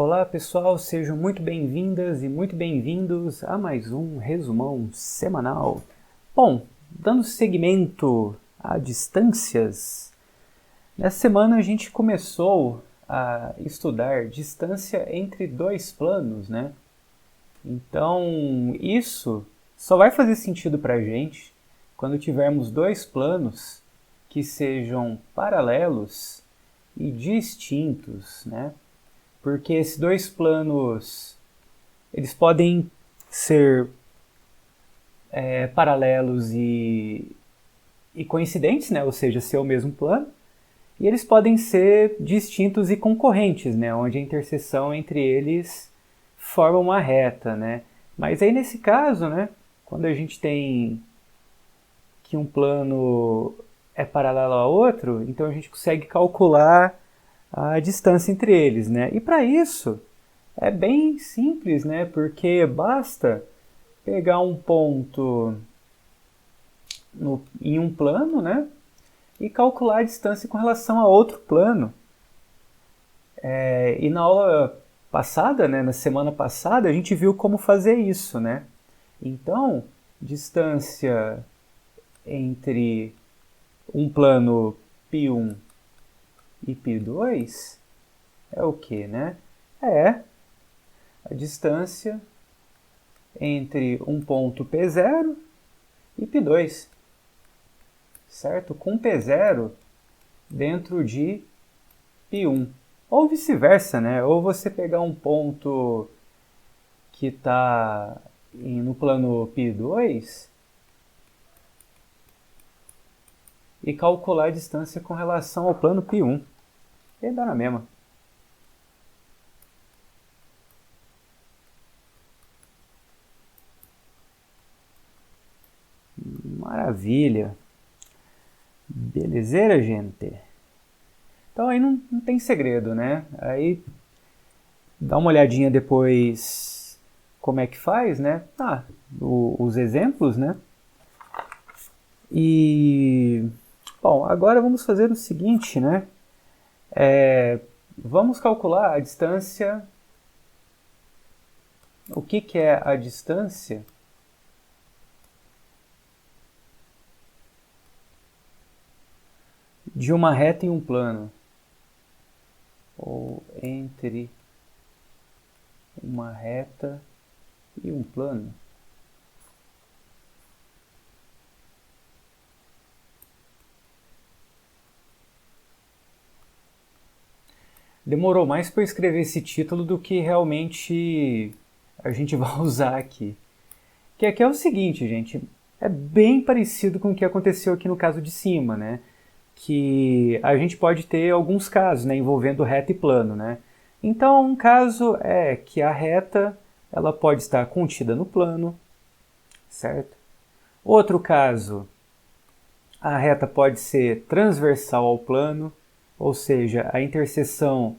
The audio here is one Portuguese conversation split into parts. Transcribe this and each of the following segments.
Olá pessoal, sejam muito bem-vindas e muito bem-vindos a mais um resumão semanal. Bom, dando seguimento a distâncias, nessa semana a gente começou a estudar distância entre dois planos, né? Então isso só vai fazer sentido para a gente quando tivermos dois planos que sejam paralelos e distintos, né? Porque esses dois planos, eles podem ser paralelos e coincidentes, né? Ou seja, ser o mesmo plano, e eles podem ser distintos e concorrentes, né? Onde a interseção entre eles forma uma reta, né? Mas aí nesse caso, né? Quando a gente tem que um plano é paralelo ao outro, então a gente consegue calcular a distância entre eles, né? E para isso é bem simples, né? Porque basta pegar um ponto em um plano, né? E calcular a distância com relação a outro plano. E na aula passada, né? Na semana passada, a gente viu como fazer isso, né? Então, distância entre um plano π1 e π2 é o que, né? É a distância entre um ponto P0 e π2, certo? Com P0 dentro de π1. Ou vice-versa, né? Ou você pegar um ponto que está no plano π2 e calcular a distância com relação ao plano π1. E dá na mesma. Maravilha. Belezeira, gente? Então aí não tem segredo, né? Aí dá uma olhadinha depois como é que faz, né? Os exemplos, né? E, bom, agora vamos fazer o seguinte, né? Vamos calcular a distância. O que é a distância de uma reta em um plano? Ou entre uma reta e um plano? Demorou mais para eu escrever esse título do que realmente a gente vai usar aqui. Que aqui é o seguinte, gente, é bem parecido com o que aconteceu aqui no caso de cima, né? Que a gente pode ter alguns casos, né, envolvendo reta e plano, né? Então, um caso é que a reta ela pode estar contida no plano, certo? Outro caso, a reta pode ser transversal ao plano, ou seja, a interseção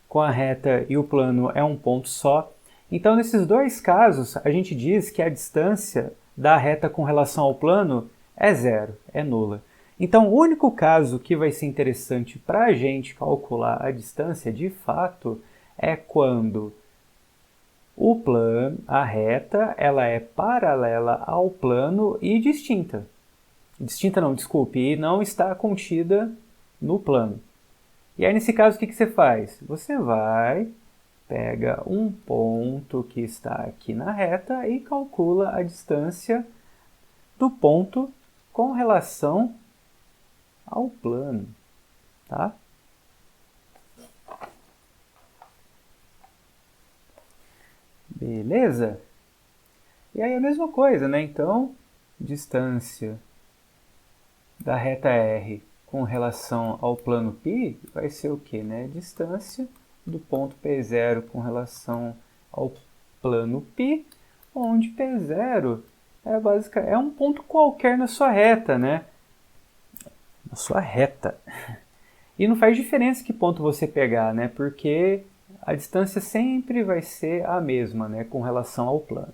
com a reta e o plano é um ponto só. Então, nesses dois casos, a gente diz que a distância da reta com relação ao plano é zero, é nula. Então, o único caso que vai ser interessante para a gente calcular a distância de fato é quando o plano, a reta, ela é paralela ao plano e distinta. Distinta não, desculpe, e não está contida no plano. E aí, nesse caso, o que você faz? Você pega um ponto que está aqui na reta e calcula a distância do ponto com relação ao plano, tá? Beleza? E aí a mesma coisa, né? Então, distância da reta R com relação ao plano π vai ser o quê, né? Distância do ponto P0 com relação ao plano π, onde P0 é um ponto qualquer na sua reta, né? Na sua reta. E não faz diferença que ponto você pegar, né? Porque a distância sempre vai ser a mesma, né? Com relação ao plano,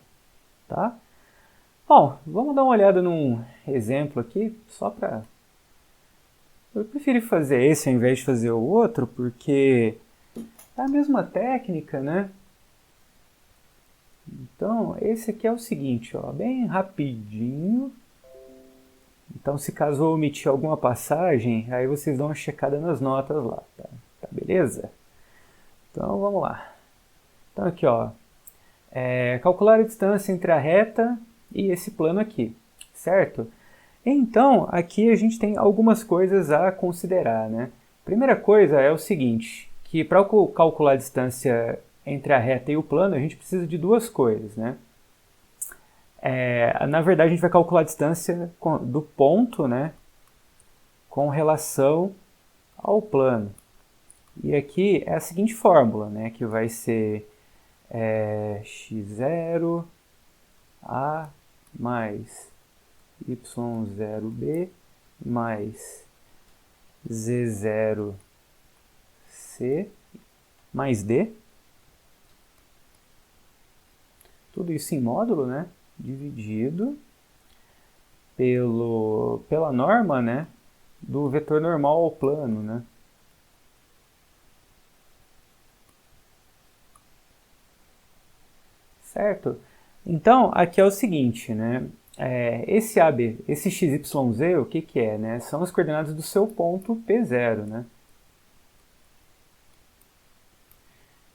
tá? Bom, vamos dar uma olhada num exemplo aqui, só para... Eu preferi fazer esse ao invés de fazer o outro, porque É a mesma técnica, né? Então, esse aqui é o seguinte, ó, bem rapidinho. Então, se caso eu omitir alguma passagem, aí vocês dão uma checada nas notas lá, tá beleza? Então, vamos lá. Então, aqui, ó, calcular a distância entre a reta e esse plano aqui, certo? Então, aqui a gente tem algumas coisas a considerar, né? Primeira coisa é o seguinte, que para calcular a distância entre a reta e o plano, a gente precisa de duas coisas, né? Na verdade, a gente vai calcular a distância do ponto, né, com relação ao plano. E aqui é a seguinte fórmula, né, que vai ser x0 a mais y0b mais z0c mais d. Tudo isso em módulo, né? Dividido pela norma, né? Do vetor normal ao plano, né? Certo? Então, aqui é o seguinte, né? Esse AB, esse XYZ, o que que é, né? São as coordenadas do seu ponto P0, né?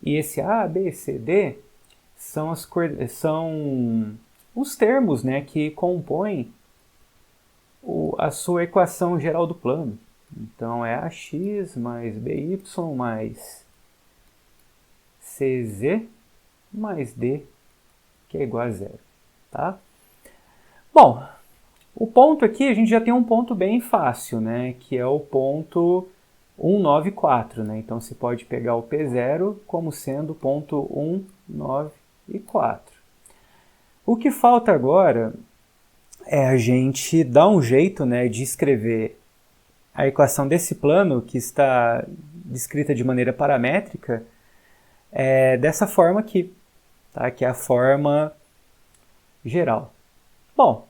E esse A, B, C, D são os termos, né, que compõem a sua equação geral do plano. Então, é AX mais BY mais CZ mais D, que é igual a zero, tá? Bom, o ponto aqui, a gente já tem um ponto bem fácil, né, que é o ponto 194, né? Então, você pode pegar o P0 como sendo o ponto 194. O que falta agora é a gente dar um jeito, né, de escrever a equação desse plano, que está descrita de maneira paramétrica, dessa forma aqui, tá? Que é a forma geral. Bom,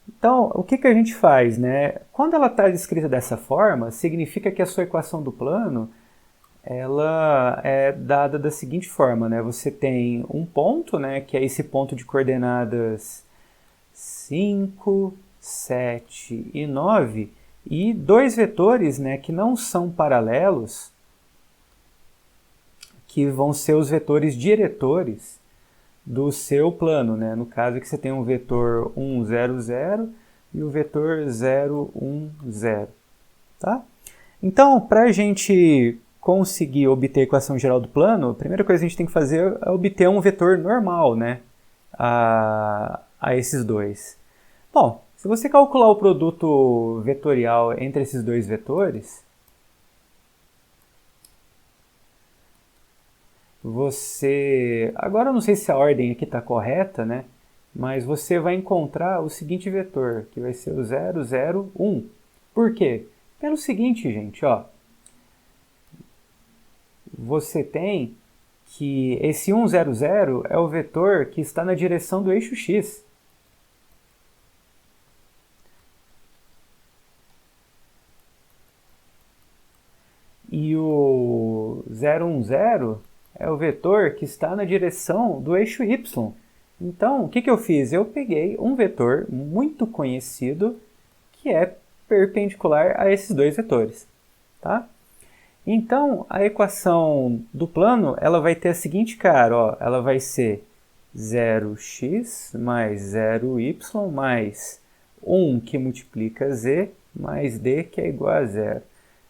então, o que a gente faz, né? Quando ela está descrita dessa forma, significa que a sua equação do plano ela é dada da seguinte forma, né? Você tem um ponto, né, que é esse ponto de coordenadas 5, 7 e 9, e dois vetores, né, que não são paralelos, que vão ser os vetores diretores do seu plano, né? No caso que você tem um vetor 1, 0, 0 e o vetor 0, 1, 0. Tá? Então, para a gente conseguir obter a equação geral do plano, a primeira coisa que a gente tem que fazer é obter um vetor normal, né, a esses dois. Bom, se você calcular o produto vetorial entre esses dois vetores, agora eu não sei se a ordem aqui está correta, né, mas você vai encontrar o seguinte vetor, que vai ser o 0, 0, 1. Por quê? Pelo seguinte, gente, ó, você tem que esse 1, 0, 0 é o vetor que está na direção do eixo x. E o 0, 1, 0 é o vetor que está na direção do eixo y. Então, o que eu fiz? Eu peguei um vetor muito conhecido que é perpendicular a esses dois vetores, tá? Então, a equação do plano ela vai ter a seguinte cara, ó, ela vai ser 0x mais 0y mais 1 que multiplica z mais d que é igual a zero.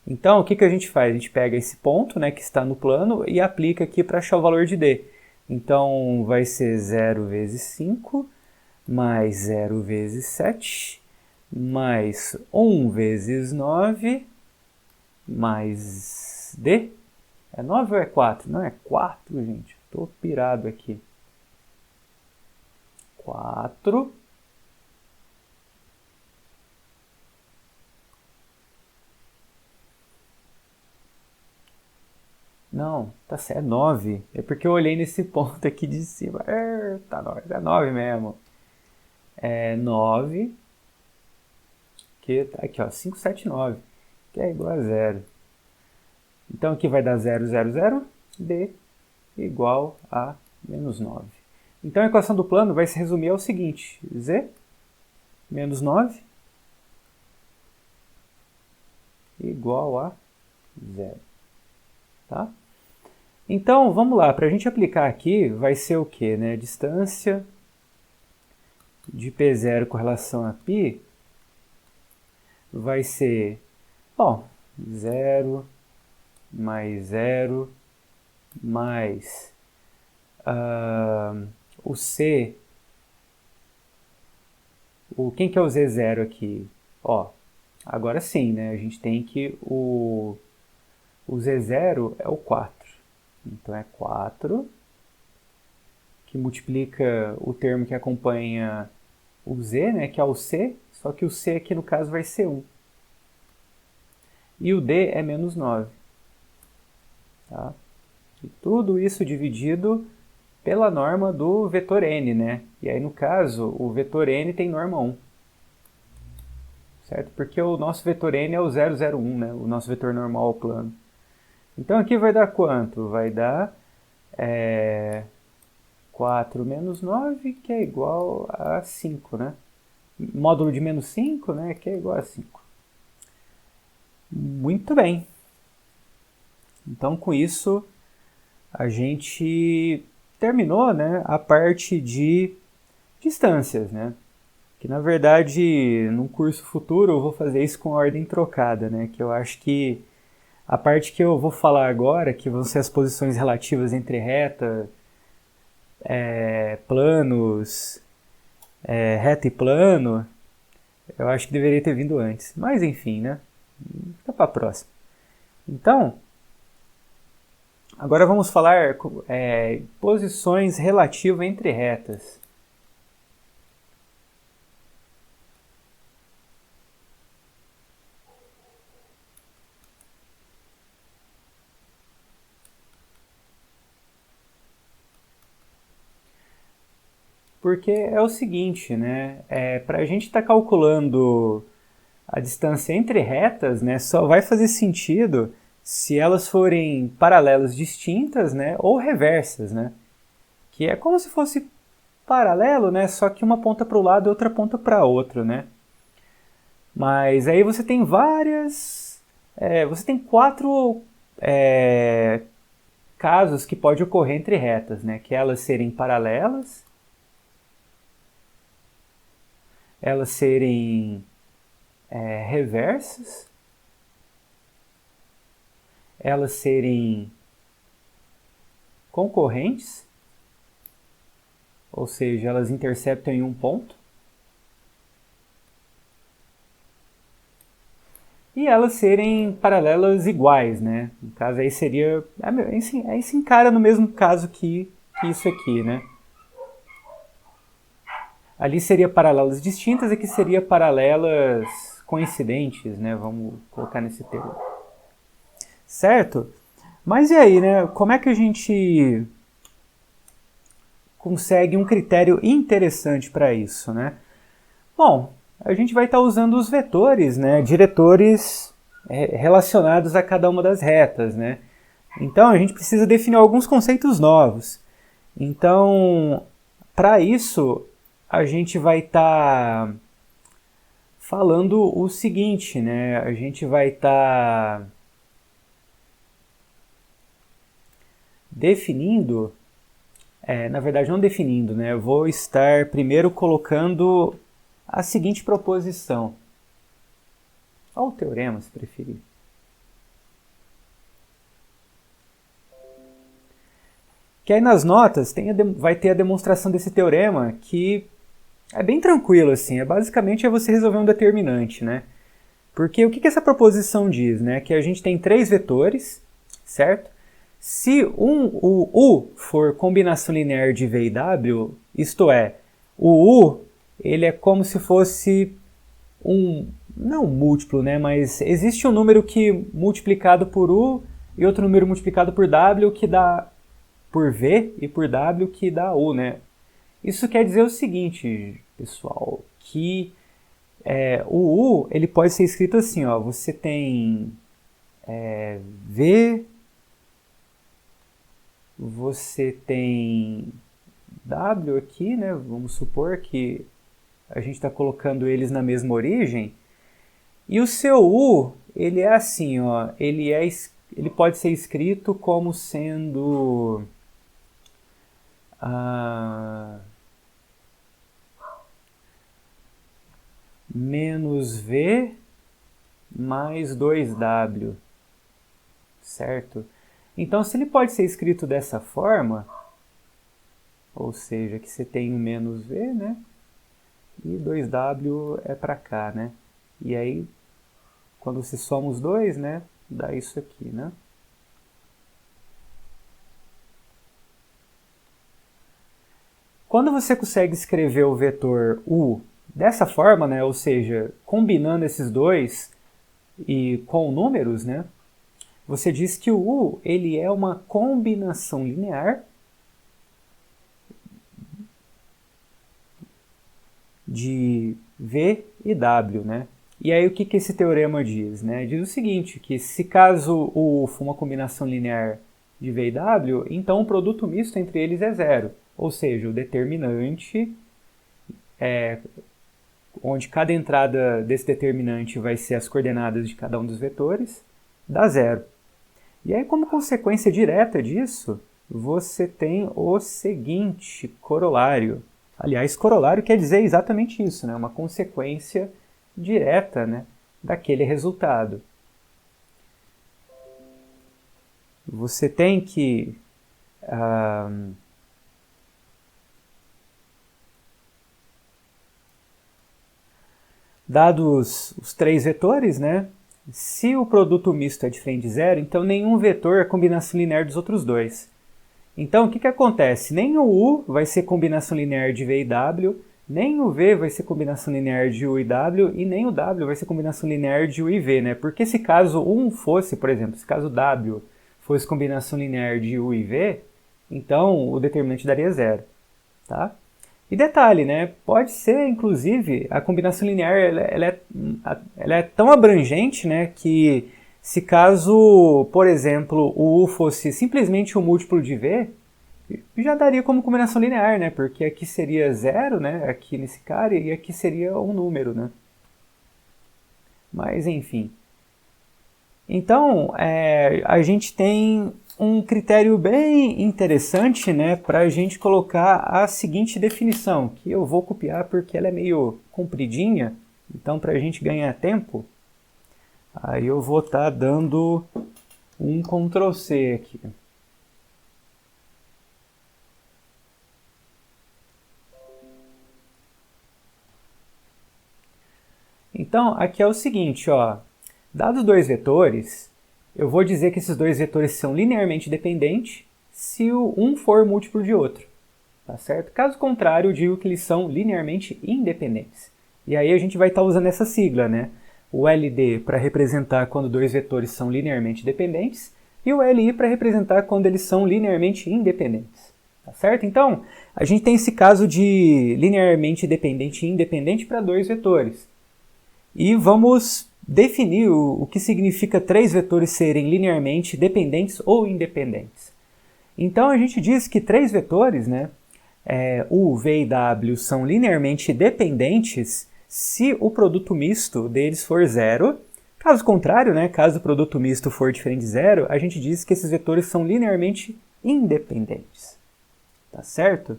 Então, o que a gente faz? A gente pega esse ponto, né, que está no plano e aplica aqui para achar o valor de d. Então, vai ser 0 vezes 5 mais 0 vezes 7 mais 1 vezes 9 mais d. É 9 ou é 4? Não, é 4, gente. Estou pirado aqui. 4. Não, tá certo, é 9. É porque eu olhei nesse ponto aqui de cima. Tá, nós, é 9 mesmo. É 9, que tá aqui, ó, 5, 7, 9, que é igual a zero. Então aqui vai dar 0, 0, 0, D igual a menos 9. Então a equação do plano vai se resumir ao seguinte: Z menos 9 igual a 0. Tá? Então, vamos lá, para a gente aplicar aqui, vai ser o quê? Né? Distância de P0 com relação a π vai ser, bom, 0 mais 0 mais o C. Quem que é o Z0 aqui? Ó, agora sim, né? A gente tem que o Z0 é o 4. Então é 4, que multiplica o termo que acompanha o Z, né, que é o C, só que o C aqui no caso vai ser 1. E o D é menos 9. Tá? E tudo isso dividido pela norma do vetor n, né? E aí no caso, o vetor n tem norma 1. Certo? Porque o nosso vetor n é o 0, 0, 1, né? O nosso vetor normal ao plano. Então aqui vai dar quanto? Vai dar 4 menos 9, que é igual a 5, né? Módulo de menos 5, né? Que é igual a 5. Muito bem. Então com isso a gente terminou, né, a parte de distâncias, né? Que na verdade num curso futuro eu vou fazer isso com a ordem trocada, né? Que eu acho que a parte que eu vou falar agora, que vão ser as posições relativas entre reta, planos, reta e plano, eu acho que deveria ter vindo antes. Mas enfim, né? Fica para a próxima. Então, agora vamos falar posições relativas entre retas. Porque é o seguinte, né? Para a gente estar calculando a distância entre retas, né, só vai fazer sentido se elas forem paralelas distintas, né, ou reversas, né? Que é como se fosse paralelo, né, só que uma ponta para o lado e outra ponta para outro, né? Mas aí você tem você tem 4 casos que pode ocorrer entre retas, né? Que é elas serem paralelas, elas serem reversas, elas serem concorrentes, ou seja, elas interceptam em um ponto, e elas serem paralelas iguais, né? No caso aí seria, aí se encara no mesmo caso que isso aqui, né? Ali seria paralelas distintas, aqui seria paralelas coincidentes, né? Vamos colocar nesse termo. Certo? Mas e aí, né? Como é que a gente consegue um critério interessante para isso, né? Bom, a gente vai estar usando os vetores, né? Diretores relacionados a cada uma das retas, né? Então a gente precisa definir alguns conceitos novos. Então, para isso, a gente vai estar falando o seguinte, né? A gente vai estar definindo, na verdade não definindo, né? Eu vou estar primeiro colocando a seguinte proposição. Ou o teorema, se preferir. Que aí nas notas vai ter a demonstração desse teorema, que é bem tranquilo, assim. Basicamente você resolver um determinante, né? Porque o que essa proposição diz, né? Que a gente tem 3 vetores, certo? Se o U for combinação linear de V e W, isto é, o U ele é como se fosse não múltiplo, né? Mas existe um número que multiplicado por U e outro número multiplicado por W que dá por V e por W que dá U, né? Isso quer dizer o seguinte, pessoal, que o U ele pode ser escrito assim, ó, você tem V, você tem W aqui, né? Vamos supor que a gente está colocando eles na mesma origem. E o seu U, ele é assim, ó, ele pode ser escrito como sendo menos V mais 2W, certo? Então, se ele pode ser escrito dessa forma, ou seja, que você tem um menos V, né? E 2W é para cá, né? E aí, quando você soma os dois, né? Dá isso aqui, né? Quando você consegue escrever o vetor U dessa forma, né? Ou seja, combinando esses dois e com números, né? Você diz que o U ele é uma combinação linear de V e W, né? E aí o que esse teorema diz, né? Diz o seguinte, que se caso o U for uma combinação linear de V e W, então o produto misto entre eles é zero. Ou seja, o determinante, onde cada entrada desse determinante vai ser as coordenadas de cada um dos vetores, dá zero. E aí, como consequência direta disso, você tem o seguinte corolário. Aliás, corolário quer dizer exatamente isso, né? Uma consequência direta, né, daquele resultado. Você tem que dados os três vetores, né? Se o produto misto é diferente de zero, então nenhum vetor é combinação linear dos outros dois. Então, o que acontece? Nem o U vai ser combinação linear de V e W, nem o V vai ser combinação linear de U e W, e nem o W vai ser combinação linear de U e V, né? Porque se caso um fosse, por exemplo, se caso W fosse combinação linear de U e V, então o determinante daria zero, tá? E detalhe, né? Pode ser, inclusive, a combinação linear ela é tão abrangente, né, que se caso, por exemplo, o U fosse simplesmente um múltiplo de V, já daria como combinação linear, né? Porque aqui seria zero, né? Aqui nesse cara, e aqui seria um número, né? Mas, enfim. Então, a gente tem um critério bem interessante, né, para a gente colocar a seguinte definição, que eu vou copiar porque ela é meio compridinha, então para a gente ganhar tempo, aí eu vou estar dando um Ctrl C aqui. Então, aqui é o seguinte, ó, dados dois vetores, eu vou dizer que esses dois vetores são linearmente dependentes se um for múltiplo de outro, tá certo? Caso contrário, eu digo que eles são linearmente independentes. E aí a gente vai estar usando essa sigla, né? O LD para representar quando dois vetores são linearmente dependentes e o LI para representar quando eles são linearmente independentes, tá certo? Então, a gente tem esse caso de linearmente dependente e independente para dois vetores. E vamos definir o que significa três vetores serem linearmente dependentes ou independentes. Então a gente diz que três vetores, né, U, V e W, são linearmente dependentes se o produto misto deles for zero. Caso contrário, né, caso o produto misto for diferente de zero, a gente diz que esses vetores são linearmente independentes. Tá certo?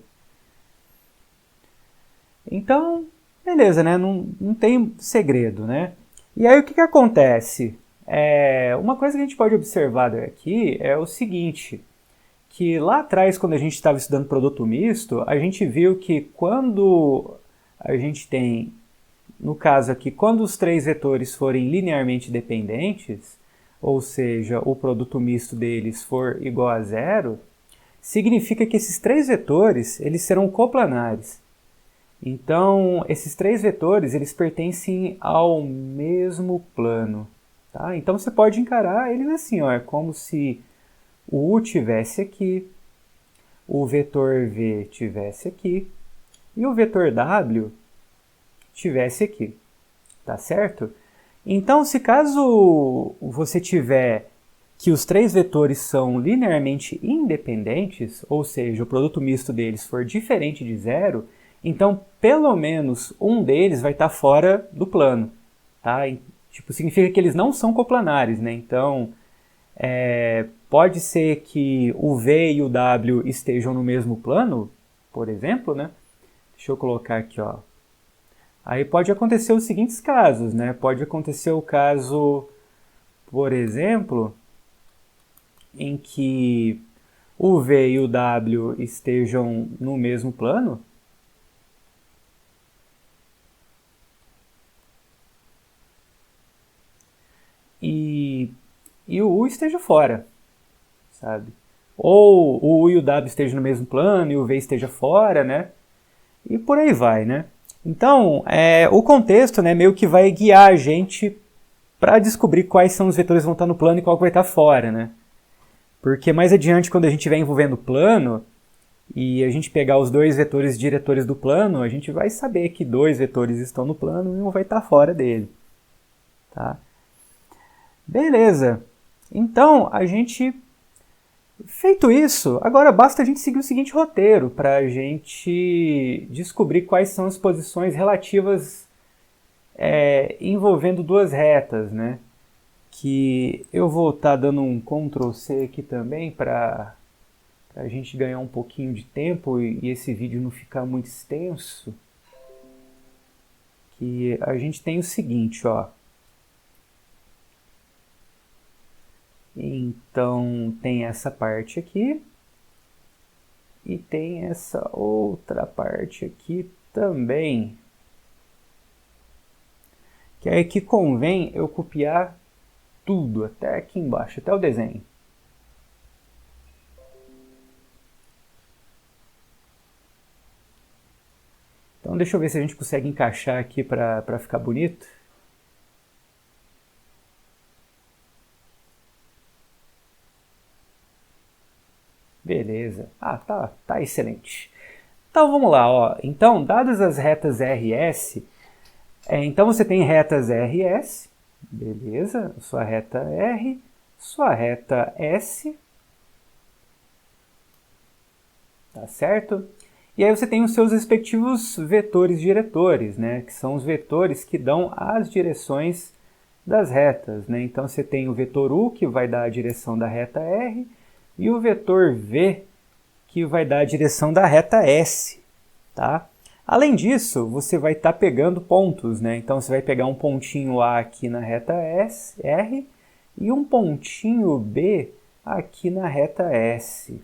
Então, beleza, né? Não tem segredo, né? E aí o que acontece? Uma coisa que a gente pode observar aqui é o seguinte, que lá atrás, quando a gente estava estudando produto misto, a gente viu que quando a gente tem, no caso aqui, quando os três vetores forem linearmente dependentes, ou seja, o produto misto deles for igual a zero, significa que esses três vetores eles serão coplanares. Então, esses três vetores, eles pertencem ao mesmo plano, tá? Então, você pode encarar eles assim, ó, é como se o U tivesse aqui, o vetor V tivesse aqui e o vetor W tivesse aqui, tá certo? Então, se caso você tiver que os três vetores são linearmente independentes, ou seja, o produto misto deles for diferente de zero, então pelo menos um deles vai estar fora do plano. Tá? Tipo, significa que eles não são coplanares, né? Então, pode ser que o V e o W estejam no mesmo plano, por exemplo, né? Deixa eu colocar aqui, ó. Aí pode acontecer os seguintes casos, né? Pode acontecer o caso, por exemplo, em que o V e o W estejam no mesmo plano. E o U esteja fora, sabe? Ou o U e o W estejam no mesmo plano e o V esteja fora, né? E por aí vai, né? Então, o contexto, né, meio que vai guiar a gente para descobrir quais são os vetores que vão estar no plano e qual que vai estar fora, né? Porque mais adiante, quando a gente estiver envolvendo o plano e a gente pegar os dois vetores diretores do plano, a gente vai saber que dois vetores estão no plano e um vai estar fora dele. Tá? Beleza. Então, a gente... Feito isso, agora basta a gente seguir o seguinte roteiro para a gente descobrir quais são as posições relativas envolvendo duas retas, né? Que eu vou estar dando um Ctrl C aqui também para a gente ganhar um pouquinho de tempo e esse vídeo não ficar muito extenso. Que a gente tem o seguinte, ó. Então tem essa parte aqui e tem essa outra parte aqui também. Que é que convém eu copiar tudo, até aqui embaixo, até o desenho. Então deixa eu ver se a gente consegue encaixar aqui para ficar bonito. Beleza. Ah, tá excelente. Então vamos lá, ó. Então, dadas as retas RS, então você tem retas RS, beleza? Sua reta R, sua reta S, tá certo? E aí você tem os seus respectivos vetores diretores, né? Que são os vetores que dão as direções das retas, né? Então você tem o vetor U, que vai dar a direção da reta R, e o vetor V, que vai dar a direção da reta S, tá? Além disso, você vai estar pegando pontos, né? Então você vai pegar um pontinho A aqui na reta R e um pontinho B aqui na reta S,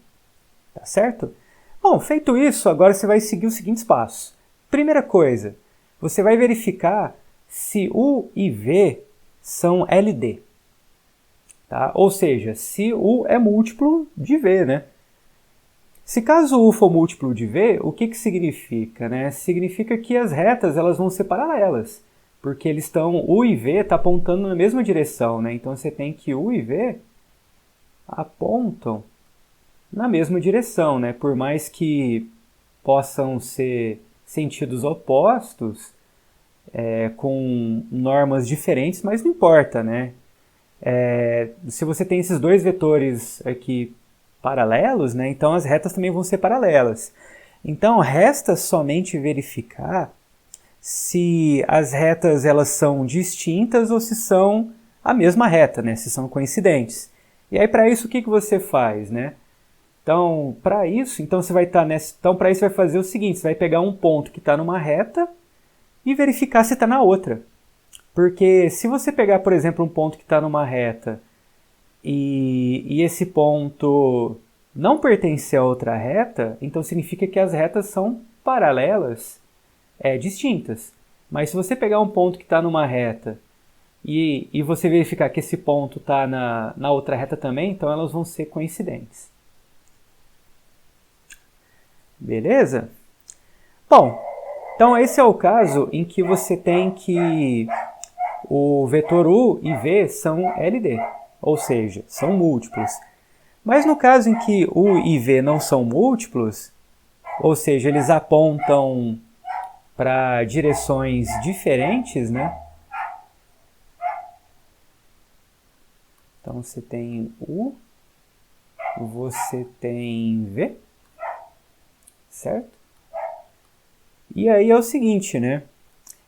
tá certo? Bom, feito isso, agora você vai seguir os seguintes passos. Primeira coisa, você vai verificar se U e V são LD. Tá? Ou seja, se U é múltiplo de V, né? Se caso U for múltiplo de V, o que significa? Né? Significa que as retas elas vão ser paralelas, porque eles estão, U e V estão apontando na mesma direção, né? Então você tem que U e V apontam na mesma direção, né? Por mais que possam ser sentidos opostos, com normas diferentes, mas não importa, né? Se você tem esses dois vetores aqui paralelos, né, então as retas também vão ser paralelas. Então resta somente verificar se as retas elas são distintas ou se são a mesma reta, né, se são coincidentes. E aí para isso o que você faz, né? Então para isso, você vai estar então para isso você vai fazer o seguinte: você vai pegar um ponto que está numa reta e verificar se está na outra. Porque se você pegar, por exemplo, um ponto que está numa reta e esse ponto não pertence a outra reta, então significa que as retas são paralelas, distintas. Mas se você pegar um ponto que está numa reta e você verificar que esse ponto está na outra reta também, então elas vão ser coincidentes. Beleza? Bom, então esse é o caso em que você tem que o vetor U e V são LD, ou seja, são múltiplos. Mas no caso em que U e V não são múltiplos, ou seja, eles apontam para direções diferentes, né? Então você tem U, você tem V, certo? E aí é o seguinte, né?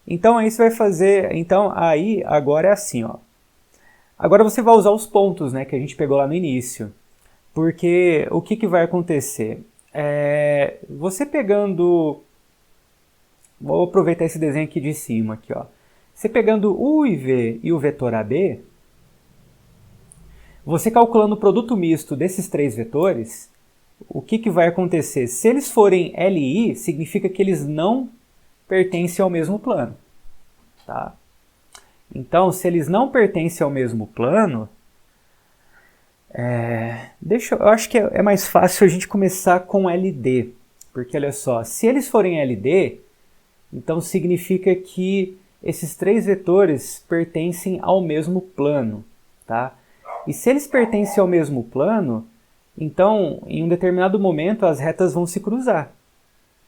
Então aí você vai fazer, então aí agora é assim, ó. Agora você vai usar os pontos, né, que a gente pegou lá no início. Porque o que vai acontecer? Você pegando, vou aproveitar esse desenho aqui de cima, aqui, ó. Você pegando U e V e o vetor AB, você calculando o produto misto desses três vetores, o que vai acontecer? Se eles forem LI, significa que eles não pertencem ao mesmo plano. Tá? Então, se eles não pertencem ao mesmo plano, eu acho que é mais fácil a gente começar com LD. Porque olha só, se eles forem LD, então significa que esses três vetores pertencem ao mesmo plano. Tá? E se eles pertencem ao mesmo plano, então em um determinado momento as retas vão se cruzar.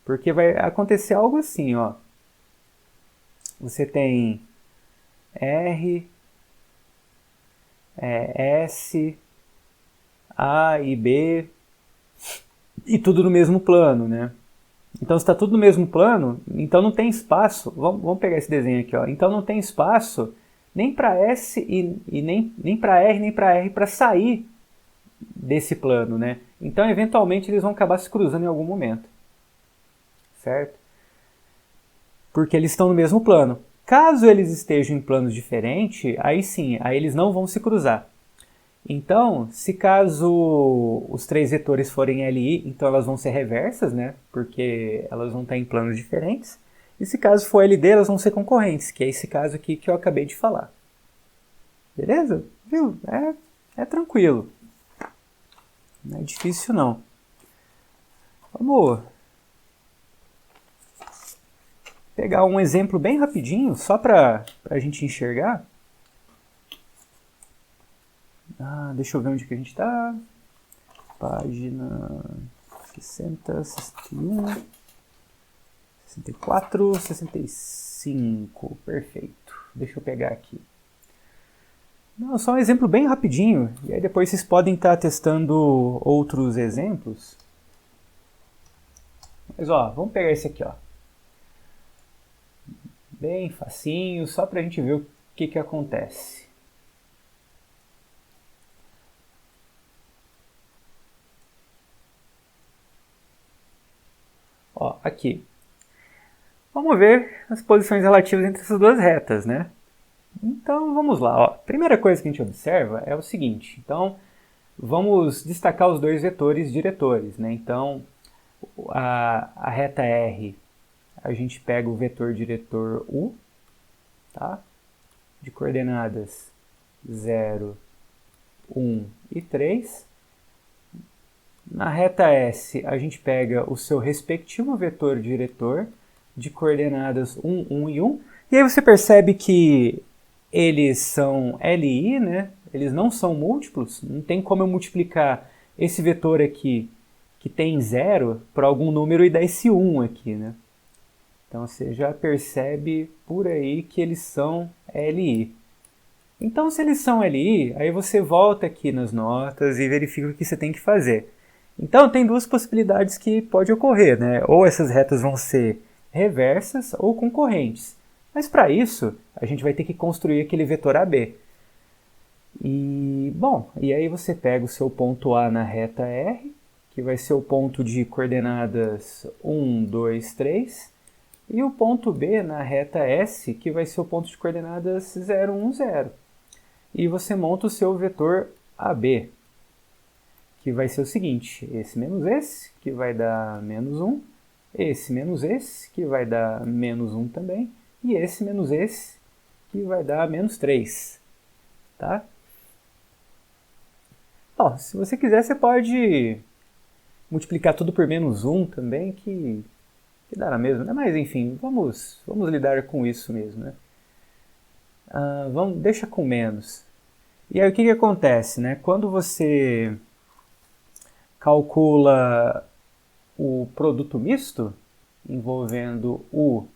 Porque vai acontecer algo assim, ó. Você tem R, S, A e B, e tudo no mesmo plano, né? Então, se está tudo no mesmo plano, então não tem espaço. Vamos pegar esse desenho aqui, ó. Então não tem espaço nem para S e nem para R, nem para R para sair desse plano, né? Então, eventualmente, eles vão acabar se cruzando em algum momento. Certo? Porque eles estão no mesmo plano. Caso eles estejam em planos diferentes, aí sim, aí eles não vão se cruzar. Então, se caso os três vetores forem LI, então elas vão ser reversas, né? Porque elas vão estar em planos diferentes. E se caso for LD, elas vão ser concorrentes, que é esse caso aqui que eu acabei de falar. Beleza? Viu? É tranquilo. Não é difícil, não. Vamos pegar um exemplo bem rapidinho, só para a gente enxergar. Deixa eu ver onde que a gente está. Página 60, 61, 64, 65. Perfeito. Deixa eu pegar aqui. Não, só um exemplo bem rapidinho. E aí depois vocês podem estar testando outros exemplos. Mas ó, vamos pegar esse aqui, ó. Bem facinho, só para a gente ver o que acontece. Ó, aqui. Vamos ver as posições relativas entre essas duas retas, né? Então, vamos lá. Ó. Primeira coisa que a gente observa é o seguinte. Então, vamos destacar os dois vetores diretores, né? Então, a reta R, a gente pega o vetor diretor U, tá? De coordenadas 0, 1 e 3. Na reta S, a gente pega o seu respectivo vetor diretor de coordenadas 1, 1 e 1. E aí você percebe que eles são LI, né? Eles não são múltiplos. Não tem como eu multiplicar esse vetor aqui, que tem 0, por algum número e dar esse 1 aqui, né? Então você já percebe por aí que eles são LI. Então, se eles são LI, aí você volta aqui nas notas e verifica o que você tem que fazer. Então, tem duas possibilidades que pode ocorrer, né? Ou essas retas vão ser reversas ou concorrentes. Mas para isso, a gente vai ter que construir aquele vetor AB. E, bom, e aí você pega o seu ponto A na reta R, que vai ser o ponto de coordenadas 1, 2, 3, e o ponto B na reta S, que vai ser o ponto de coordenadas 0, 1, 0. E você monta o seu vetor AB, que vai ser o seguinte, esse menos esse, que vai dar menos 1, esse menos esse, que vai dar menos 1 também, e esse menos esse, que vai dar menos 3. Tá? Bom, se você quiser, você pode multiplicar tudo por menos 1 também, que dá na mesma, né? Mas enfim, vamos lidar com isso mesmo, né? Deixa com menos. E aí o que acontece, né? Quando você calcula o produto misto envolvendo U,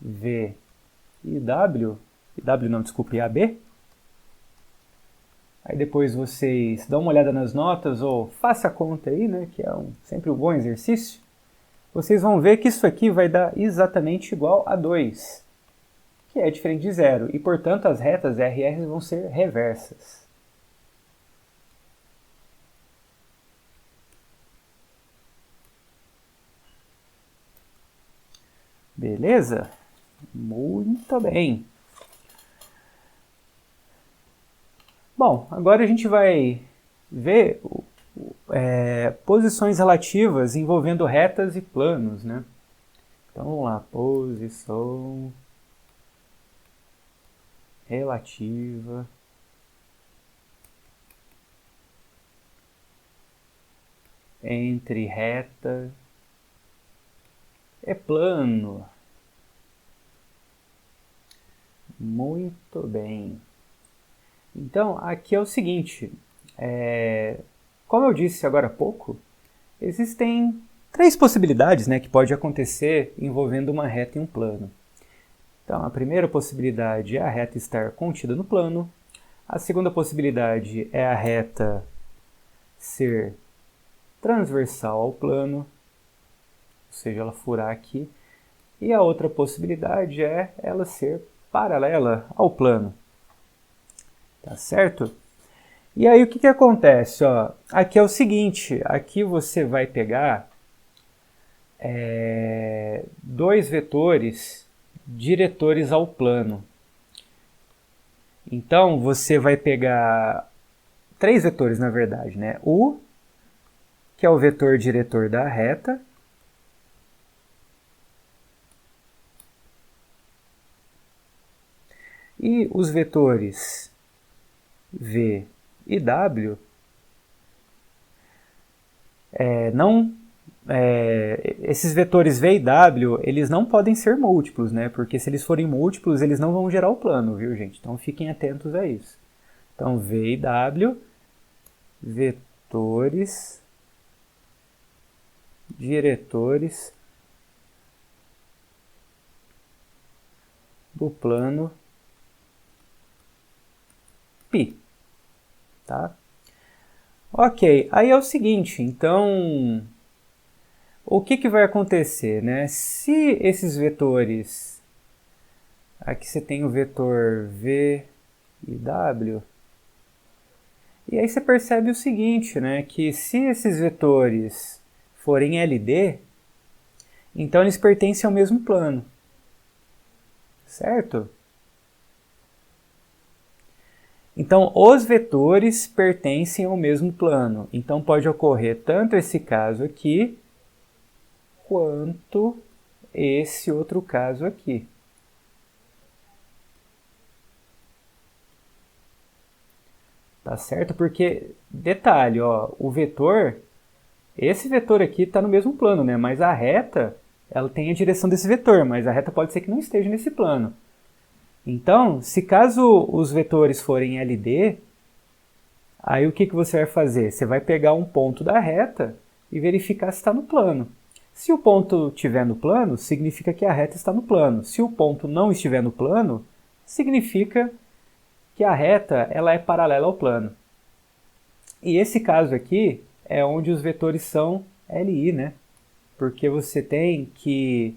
V e W não, desculpe, AB, Aí depois vocês dão uma olhada nas notas ou faça a conta aí, né, que é sempre um bom exercício. Vocês vão ver que isso aqui vai dar exatamente igual a 2, que é diferente de zero, e portanto as retas RR vão ser reversas. Beleza? Muito bem. Bom, agora a gente vai ver posições relativas envolvendo retas e planos, né? Então vamos lá, posição relativa entre reta e plano. Muito bem. Então, aqui é o seguinte, como eu disse agora há pouco, existem 3 possibilidades, né, que pode acontecer envolvendo uma reta e um plano. Então, a primeira possibilidade é a reta estar contida no plano, a segunda possibilidade é a reta ser transversal ao plano, ou seja, ela furar aqui, e a outra possibilidade é ela ser paralela ao plano. Tá certo? E aí o que acontece? Ó, aqui é o seguinte, aqui você vai pegar 2 vetores diretores ao plano. Então você vai pegar 3 vetores na verdade, né? U, que é o vetor diretor da reta, e os vetores V e W esses vetores V e W, eles não podem ser múltiplos, né? Porque se eles forem múltiplos, eles não vão gerar o plano, viu, gente? Então fiquem atentos a isso. Então V e W, vetores diretores do plano π, tá? Ok, aí é o seguinte, então, o que vai acontecer, né? Se esses vetores, aqui você tem o vetor V e W, e aí você percebe o seguinte, né? Que se esses vetores forem LD, então eles pertencem ao mesmo plano, certo? Então, os vetores pertencem ao mesmo plano. Então, pode ocorrer tanto esse caso aqui, quanto esse outro caso aqui. Tá certo? Porque, detalhe, ó, o vetor, esse vetor aqui está no mesmo plano, né? Mas a reta, ela tem a direção desse vetor, mas a reta pode ser que não esteja nesse plano. Então, se caso os vetores forem LD, aí o que você vai fazer? Você vai pegar um ponto da reta e verificar se está no plano. Se o ponto estiver no plano, significa que a reta está no plano. Se o ponto não estiver no plano, significa que a reta ela é paralela ao plano. E esse caso aqui é onde os vetores são LI, né? Porque você tem que...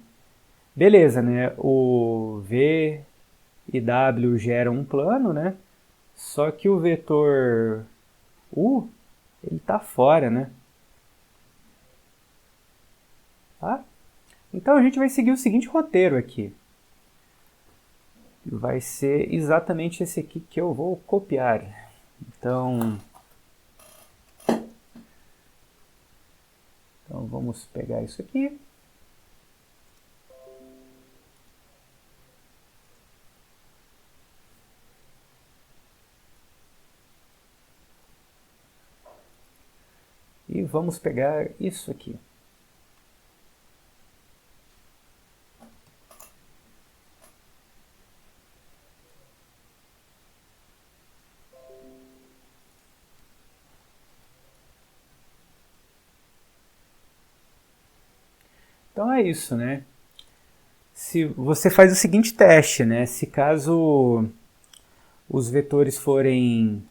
Beleza, né? O V e W geram um plano, né? Só que o vetor U, ele está fora, né? Tá? Então a gente vai seguir o seguinte roteiro aqui. Vai ser exatamente esse aqui que eu vou copiar. Então vamos pegar isso aqui. E vamos pegar isso aqui. Então é isso, né? Se você faz o seguinte teste, né? Se caso os vetores forem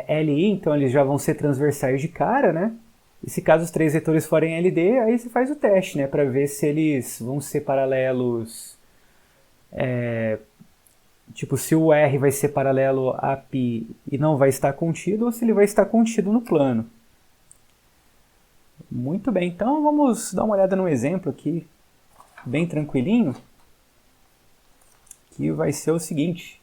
LI, então eles já vão ser transversais de cara, né? E se caso os três vetores forem LD, aí você faz o teste, né? Para ver se eles vão ser paralelos. Tipo, se o R vai ser paralelo a π e não vai estar contido, ou se ele vai estar contido no plano. Muito bem, então vamos dar uma olhada no exemplo aqui, bem tranquilinho, que vai ser o seguinte.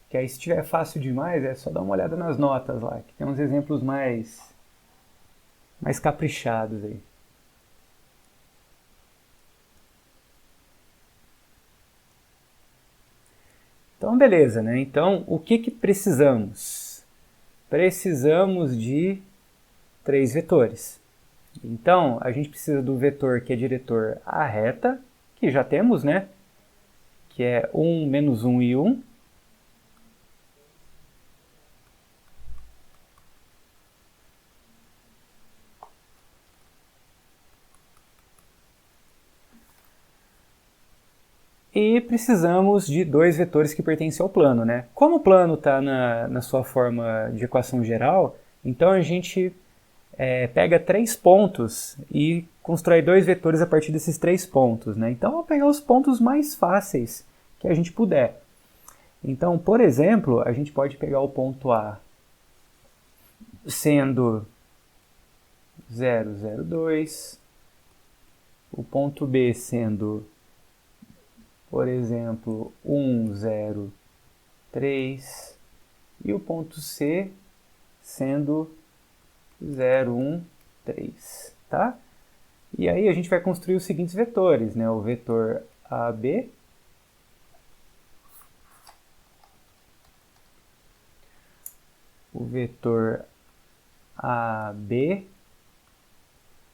Que aí se tiver fácil demais, é só dar uma olhada nas notas lá, que tem uns exemplos mais caprichados aí. Então, beleza, né? Então, o que precisamos? Precisamos de 3 vetores. Então, a gente precisa do vetor que é diretor à reta, que já temos, né? Que é 1, menos 1 e 1. E precisamos de 2 vetores que pertencem ao plano, né? Como o plano está na sua forma de equação geral, então a gente pega 3 pontos e constrói 2 vetores a partir desses 3 pontos, né? Então, vou pegar os pontos mais fáceis que a gente puder. Então, por exemplo, a gente pode pegar o ponto A sendo 0, 0, 2, o ponto B sendo, por exemplo, 1, 0, 3, e o ponto C sendo 0, 1, 3, tá? E aí a gente vai construir os seguintes vetores, né? O vetor AB, o vetor AB,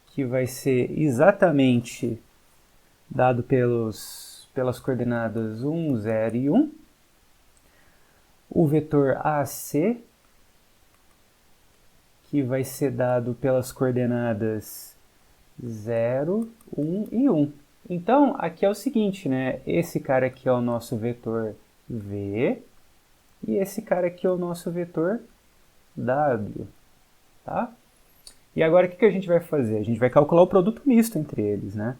que vai ser exatamente dado pelas coordenadas 1, 0 e 1. O vetor AC, que vai ser dado pelas coordenadas 0, 1 e 1. Então, aqui é o seguinte, né? Esse cara aqui é o nosso vetor V e esse cara aqui é o nosso vetor W, tá? E agora o que a gente vai fazer? A gente vai calcular o produto misto entre eles, né?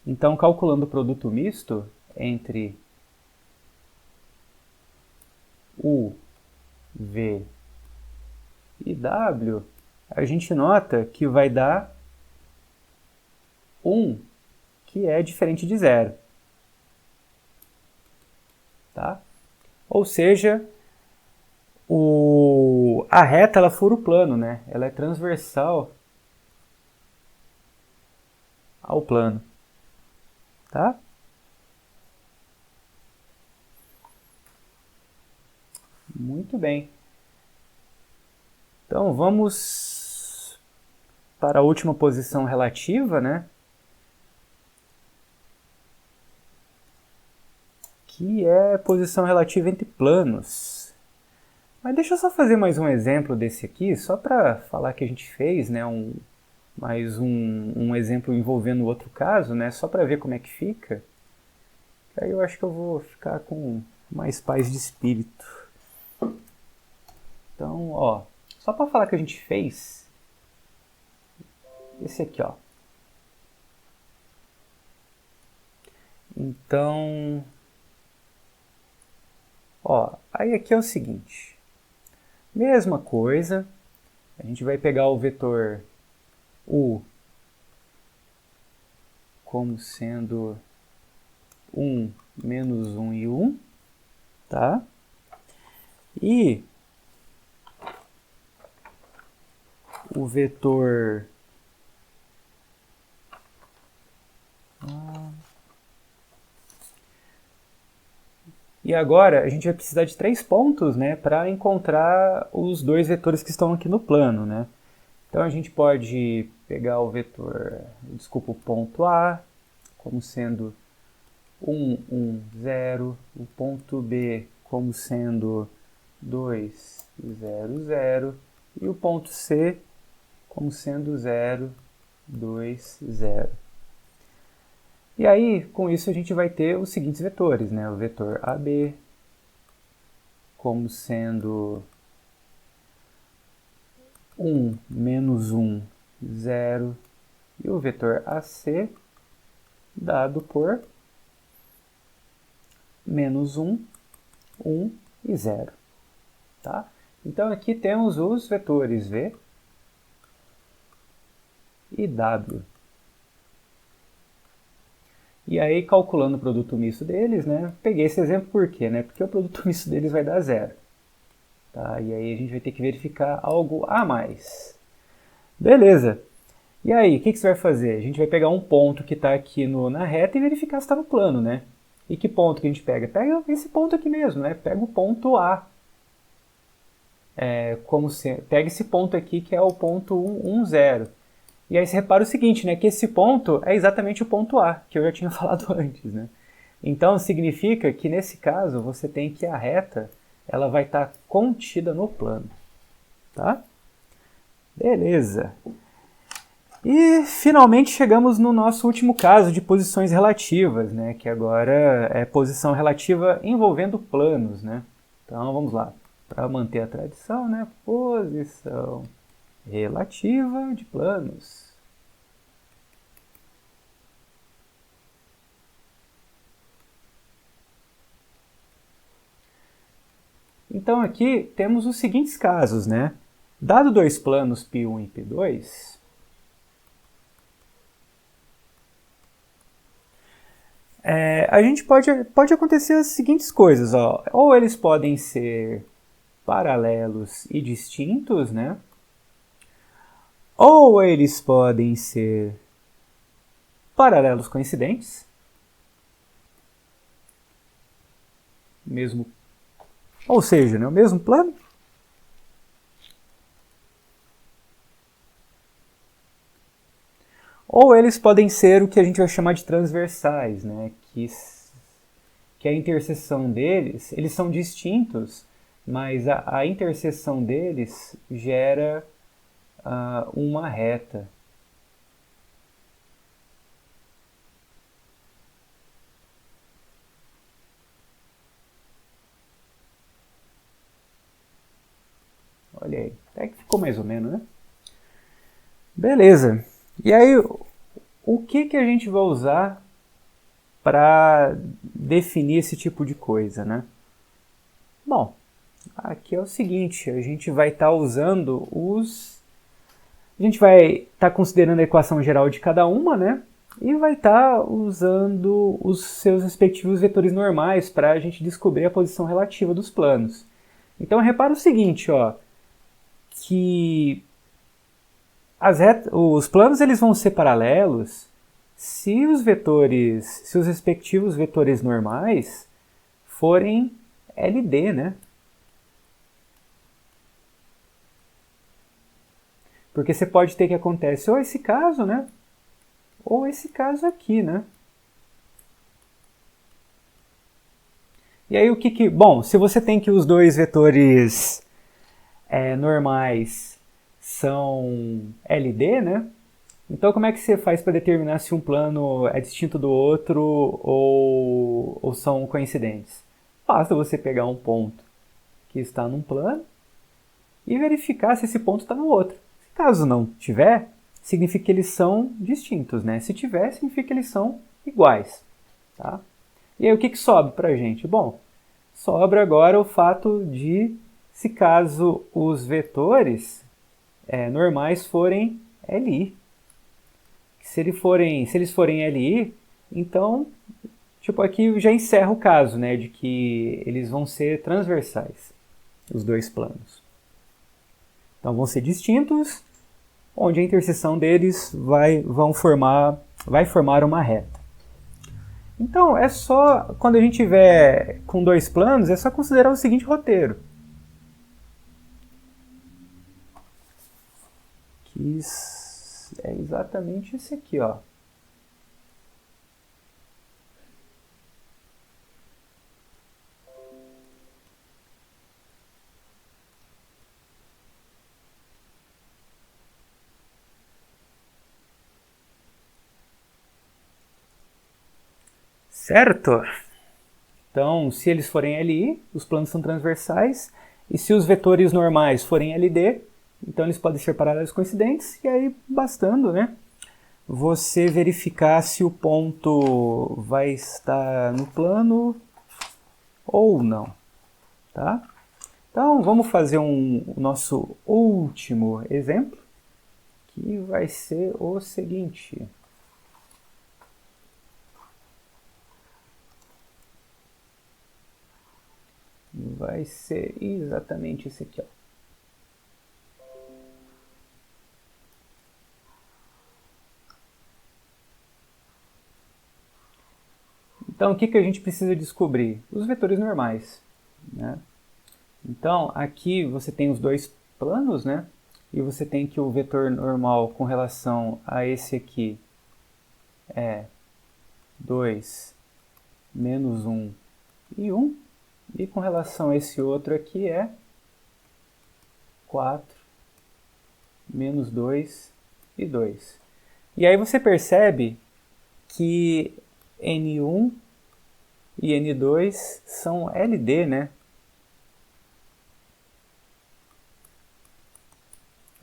Então, calculando o produto misto entre U, V e W, a gente nota que vai dar 1, que é diferente de 0. Tá? Ou seja, a reta ela fura o plano, né? Ela é transversal ao plano. Tá? Muito bem. Então vamos para a última posição relativa, né? Que é a posição relativa entre planos. Mas deixa eu só fazer mais um exemplo desse aqui, só para falar que a gente fez, né? Mais um exemplo envolvendo outro caso, né? Só para ver como é que fica. Aí eu acho que eu vou ficar com mais paz de espírito. Então, ó, só para falar que a gente fez, esse aqui, ó. Então, ó, aí aqui é o seguinte. Mesma coisa, a gente vai pegar o vetor U como sendo 1, menos 1 e 1, tá? E o vetor E agora a gente vai precisar de 3 pontos, né, para encontrar os 2 vetores que estão aqui no plano, né? Então a gente pode pegar o vetor, desculpa, o ponto A como sendo 1, 1, 0, o ponto B como sendo 2, 0, 0 e o ponto C como sendo 0, 2, 0. E aí, com isso, a gente vai ter os seguintes vetores, né? O vetor AB como sendo 1, menos 1, 0, e o vetor AC dado por menos 1, 1 e 0. Tá? Então aqui temos os vetores V e W. E aí, calculando o produto misto deles, né? Peguei esse exemplo por quê? Né? Porque o produto misto deles vai dar 0. Tá? E aí a gente vai ter que verificar algo a mais. Beleza. E aí, o que você vai fazer? A gente vai pegar um ponto que está aqui na reta e verificar se está no plano, né? E que ponto que a gente pega? Pega esse ponto aqui mesmo, né? Pega o ponto A. Pega esse ponto aqui que é o ponto 1, 1, 0. E aí você repara o seguinte, né? Que esse ponto é exatamente o ponto A, que eu já tinha falado antes, né? Então significa que nesse caso você tem que a reta ela vai estar contida no plano, tá? Beleza. E finalmente chegamos no nosso último caso de posições relativas, né? Que agora é posição relativa envolvendo planos, né? Então vamos lá. Para manter a tradição, né? Posição relativa de planos. Então aqui temos os seguintes casos, né? Dado dois planos π1 e π2, a gente pode acontecer as seguintes coisas, ó. Ou eles podem ser paralelos e distintos, né? Ou eles podem ser paralelos coincidentes, ou seja, né, o mesmo plano. Ou eles podem ser o que a gente vai chamar de transversais, né, que a interseção deles, eles são distintos, mas a interseção deles gera uma reta. Olha aí, até que ficou mais ou menos, né? Beleza. E aí, o que a gente vai usar para definir esse tipo de coisa, né? Bom, aqui é o seguinte, a gente vai estar usando a gente vai estar considerando a equação geral de cada uma, né? E vai estar usando os seus respectivos vetores normais para a gente descobrir a posição relativa dos planos. Então repara o seguinte, ó, que os planos eles vão ser paralelos se os respectivos vetores normais forem LD, né? Porque você pode ter que acontece ou esse caso, né? Ou esse caso aqui, né? E aí bom, se você tem que os dois vetores normais são LD, né? Então como é que você faz para determinar se um plano é distinto do outro ou são coincidentes? Basta você pegar um ponto que está num plano e verificar se esse ponto está no outro. Caso não tiver, significa que eles são distintos, né? Se tiver, significa que eles são iguais, tá? E aí o que sobra para a gente? Bom, sobra agora o fato de, se caso os vetores normais forem LI. Se eles forem LI, então, tipo, aqui já encerra o caso, né, de que eles vão ser transversais, os dois planos. Então vão ser distintos, onde a interseção deles vai formar uma reta. Então é só, quando a gente tiver com dois planos, é só considerar o seguinte roteiro. Que é exatamente esse aqui, ó. Certo? Então, se eles forem LI, os planos são transversais, e se os vetores normais forem LD, então eles podem ser paralelos coincidentes, e aí bastando, né, você verificar se o ponto vai estar no plano ou não, tá? Então, vamos fazer o nosso último exemplo, que vai ser o seguinte. Vai ser exatamente esse aqui, ó. Então, o que a gente precisa descobrir? Os vetores normais, né? Então, aqui você tem os dois planos, né? E você tem que o vetor normal com relação a esse aqui é 2, menos 1 e 1. E com relação a esse outro aqui é 4, menos 2 e 2. E aí você percebe que N1 e N2 são LD, né?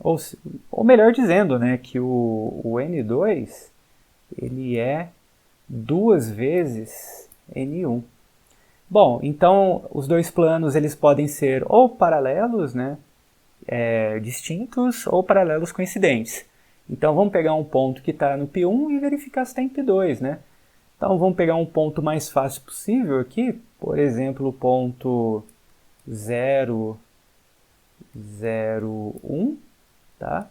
Ou melhor dizendo, né, que o N2 ele é 2 vezes N1. Bom, então os dois planos eles podem ser ou paralelos, né, distintos, ou paralelos coincidentes. Então vamos pegar um ponto que está no P1 e verificar se está em P2, né? Então vamos pegar um ponto mais fácil possível aqui, por exemplo, o ponto 0, 0, 1, tá?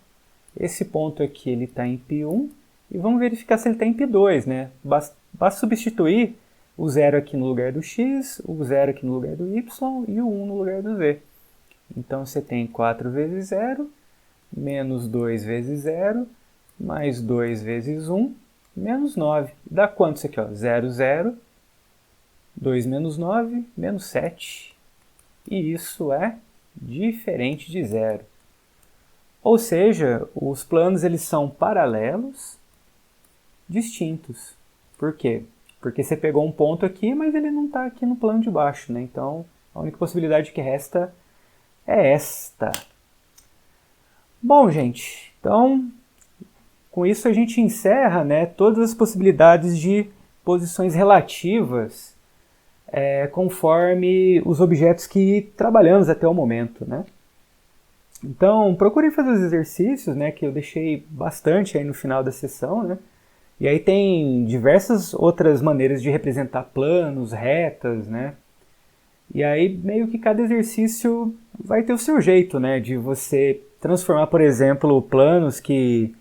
Esse ponto aqui ele está em P1 e vamos verificar se ele está em P2, né? Basta substituir o 0 aqui no lugar do x, o 0 aqui no lugar do y e o 1 no lugar do z. Então você tem 4 vezes 0, menos 2 vezes 0, mais 2 vezes 1, menos 9. Dá quanto isso aqui? Ó? 0, 0, 2 menos 9, menos 7. E isso é diferente de zero. Ou seja, os planos eles são paralelos, distintos. Por quê? Porque você pegou um ponto aqui, mas ele não está aqui no plano de baixo, né? Então, a única possibilidade que resta é esta. Bom, gente, então, com isso a gente encerra, né, todas as possibilidades de posições relativas conforme os objetos que trabalhamos até o momento, né? Então, procurem fazer os exercícios, né, que eu deixei bastante aí no final da sessão, né? E aí tem diversas outras maneiras de representar planos, retas, né? E aí meio que cada exercício vai ter o seu jeito, né? De você transformar, por exemplo, planos que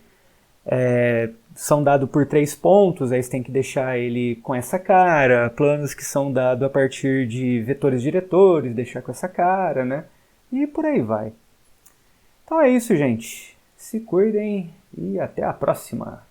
são dados por 3 pontos, aí você tem que deixar ele com essa cara. Planos que são dados a partir de vetores diretores, deixar com essa cara, né? E por aí vai. Então é isso, gente. Se cuidem e até a próxima!